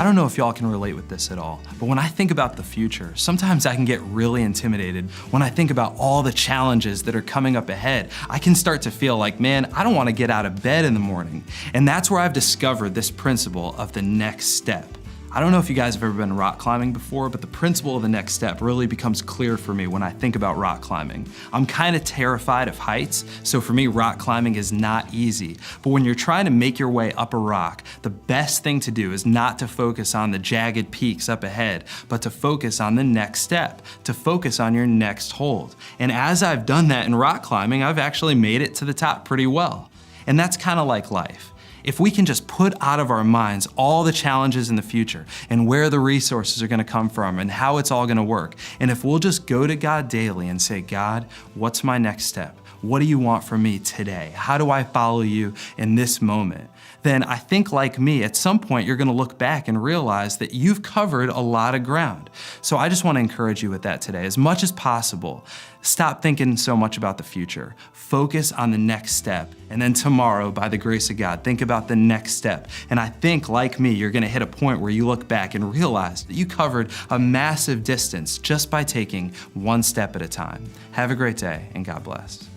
I don't know if y'all can relate with this at all, but when I think about the future, sometimes I can get really intimidated when I think about all the challenges that are coming up ahead. I can start to feel like, man, I don't want to get out of bed in the morning. And that's where I've discovered this principle of the next step. I don't know if you guys have ever been rock climbing before, but the principle of the next step really becomes clear for me when I think about rock climbing. I'm kind of terrified of heights, so for me, rock climbing is not easy. But when you're trying to make your way up a rock, the best thing to do is not to focus on the jagged peaks up ahead, but to focus on the next step, to focus on your next hold. And as I've done that in rock climbing, I've actually made it to the top pretty well. And that's kind of like life. If we can just put out of our minds all the challenges in the future and where the resources are gonna come from and how it's all gonna work, and if we'll just go to God daily and say, God, what's my next step? What do you want from me today? How do I follow you in this moment? Then I think, like me, at some point you're gonna look back and realize that you've covered a lot of ground. So I just wanna encourage you with that today. As much as possible, stop thinking so much about the future. Focus on the next step. And then tomorrow, by the grace of God, think about the next step. And I think, like me, you're gonna hit a point where you look back and realize that you covered a massive distance just by taking one step at a time. Have a great day, and God bless.